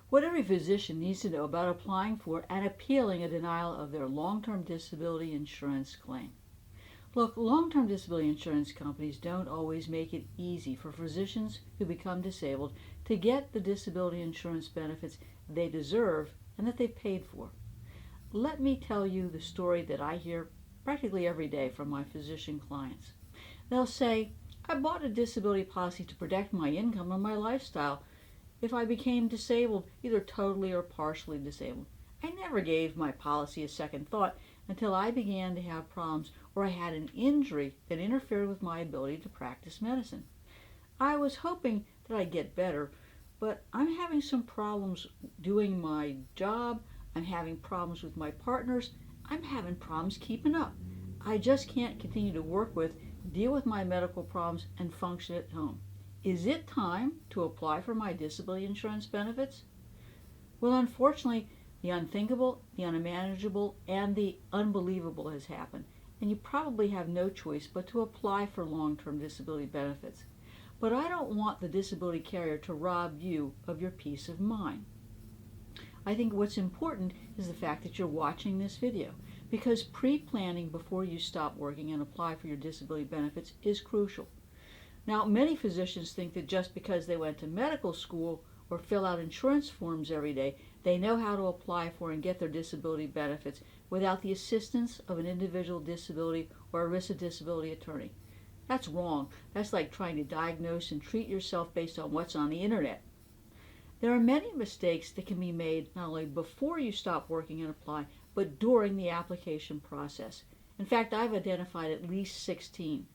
What every physician needs to know about applying for and appealing a denial of their long-term disability insurance claim. Look, long-term disability insurance companies don't always make it easy for physicians who become disabled to get the disability insurance benefits they deserve and that they paid for. Let me tell you the story that I hear practically every day from my physician clients. They'll say, I bought a disability policy to protect my income and my lifestyle if I became disabled, either totally or partially disabled. I never gave my policy a second thought until I began to have problems or I had an injury that interfered with my ability to practice medicine. I was hoping that I'd get better, but I'm having some problems doing my job. I'm having problems with my partners. I'm having problems keeping up. I just can't continue to work with, deal with my medical problems, and function at home. Is it time to apply for my disability insurance benefits? Well, unfortunately, the unthinkable, the unmanageable, and the unbelievable has happened, and you probably have no choice but to apply for long-term disability benefits. But I don't want the disability carrier to rob you of your peace of mind. I think what's important is the fact that you're watching this video, because pre-planning before you stop working and apply for your disability benefits is crucial. Now, many physicians think that just because they went to medical school or fill out insurance forms every day, they know how to apply for and get their disability benefits without the assistance of an individual disability or ERISA disability attorney. That's wrong. That's like trying to diagnose and treat yourself based on what's on the internet. There are many mistakes that can be made not only before you stop working and apply, but during the application process. In fact, I've identified at least 16.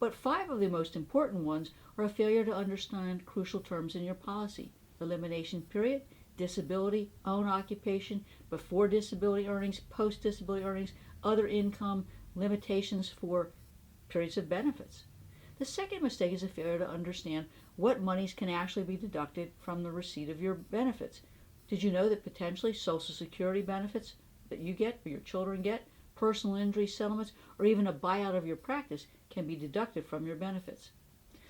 But 5 of the most important ones are a failure to understand crucial terms in your policy: elimination period, disability, own occupation, before disability earnings, post-disability earnings, other income, limitations for periods of benefits. The second mistake is a failure to understand what monies can actually be deducted from the receipt of your benefits. Did you know that potentially Social Security benefits that you get or your children get, personal injury settlements, or even a buyout of your practice can be deducted from your benefits?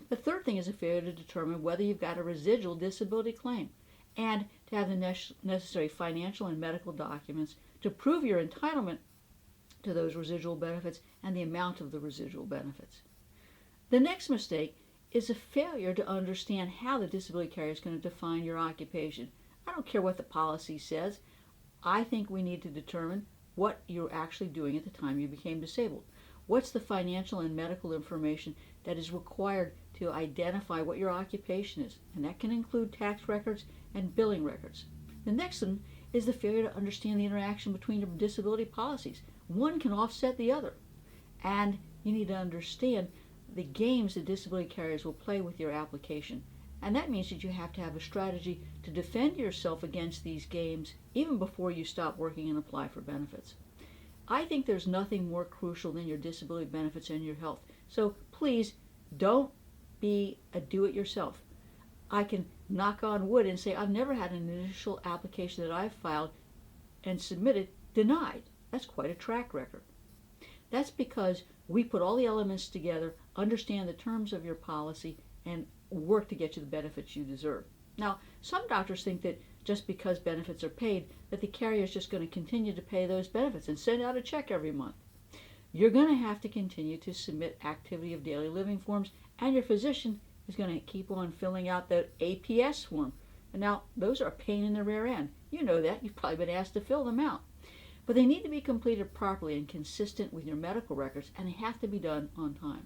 The third thing is a failure to determine whether you've got a residual disability claim and to have the necessary financial and medical documents to prove your entitlement to those residual benefits and the amount of the residual benefits. The next mistake is a failure to understand how the disability carrier is going to define your occupation. I don't care what the policy says. I think we need to determine what you're actually doing at the time you became disabled. What's the financial and medical information that is required to identify what your occupation is? And that can include tax records and billing records. The next one is the failure to understand the interaction between your disability policies. One can offset the other. And you need to understand the games the disability carriers will play with your application. And that means that you have to have a strategy to defend yourself against these games even before you stop working and apply for benefits. I think there's nothing more crucial than your disability benefits and your health. So please don't be a do-it-yourself. I can knock on wood and say I've never had an initial application that I've filed and submitted denied. That's quite a track record. That's because we put all the elements together, understand the terms of your policy, and work to get you the benefits you deserve. Now, some doctors think that just because benefits are paid, that the carrier is just going to continue to pay those benefits and send out a check every month. You're going to have to continue to submit activity of daily living forms, and your physician is going to keep on filling out the APS form. And now, those are a pain in the rear end. You know that. You've probably been asked to fill them out. But they need to be completed properly and consistent with your medical records, and they have to be done on time.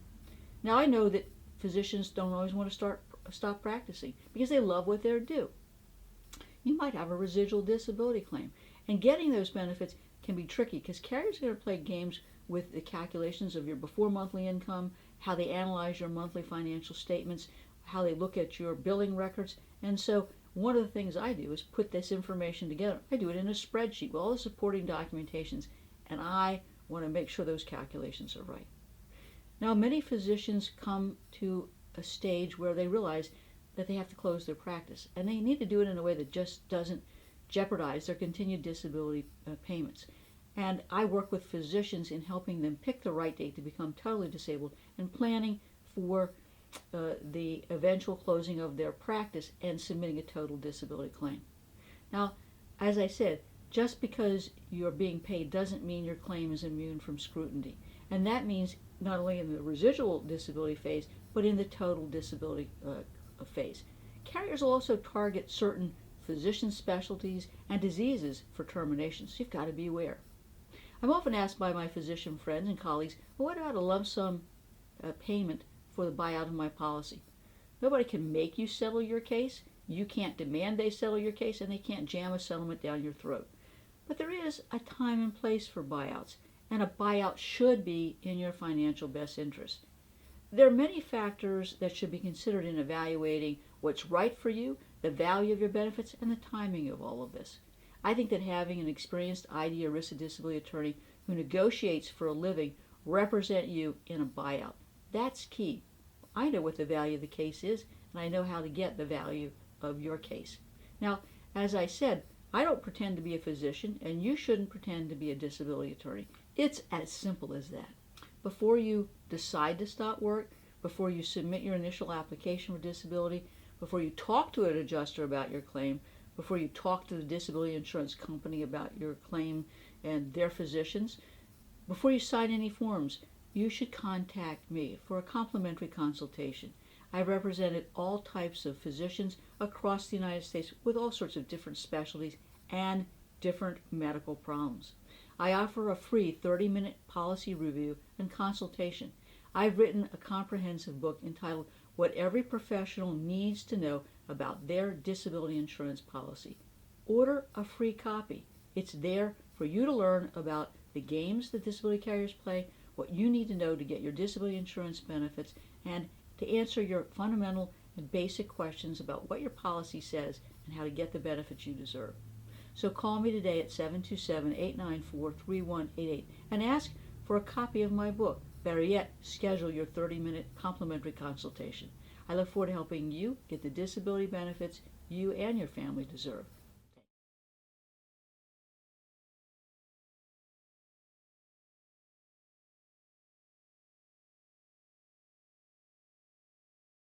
Now, I know that physicians don't always want to stop practicing because they love what they do. You might have a residual disability claim, and getting those benefits can be tricky because carriers are going to play games with the calculations of your before monthly income, how they analyze your monthly financial statements, how they look at your billing records. And so one of the things I do is put this information together. I do it in a spreadsheet with all the supporting documentations, and I want to make sure those calculations are right. Now, many physicians come to a stage where they realize that they have to close their practice, and they need to do it in a way that just doesn't jeopardize their continued disability payments. And I work with physicians in helping them pick the right date to become totally disabled and planning for the eventual closing of their practice and submitting a total disability claim. Now, as I said, just because you're being paid doesn't mean your claim is immune from scrutiny. And that means not only in the residual disability phase, but in the total disability phase. Carriers will also target certain physician specialties and diseases for termination, so you've got to be aware. I'm often asked by my physician friends and colleagues, well, what about a lump sum payment for the buyout of my policy? Nobody can make you settle your case. You can't demand they settle your case, and they can't jam a settlement down your throat. But there is a time and place for buyouts, and a buyout should be in your financial best interest. There are many factors that should be considered in evaluating what's right for you, the value of your benefits, and the timing of all of this. I think that having an experienced ID ERISA disability attorney who negotiates for a living represent you in a buyout. That's key. I know what the value of the case is, and I know how to get the value of your case. Now, as I said, I don't pretend to be a physician, and you shouldn't pretend to be a disability attorney. It's as simple as that. Before you decide to stop work, before you submit your initial application for disability, before you talk to an adjuster about your claim, before you talk to the disability insurance company about your claim and their physicians, before you sign any forms, you should contact me for a complimentary consultation. I've represented all types of physicians across the United States with all sorts of different specialties and different medical problems. I offer a free 30-minute policy review and consultation. I've written a comprehensive book entitled What Every Professional Needs to Know About Their Disability Insurance Policy. Order a free copy. It's there for you to learn about the games that disability carriers play, what you need to know to get your disability insurance benefits, and to answer your fundamental and basic questions about what your policy says and how to get the benefits you deserve. So call me today at 727-894-3188 and ask for a copy of my book. Better yet, schedule your 30-minute complimentary consultation. I look forward to helping you get the disability benefits you and your family deserve.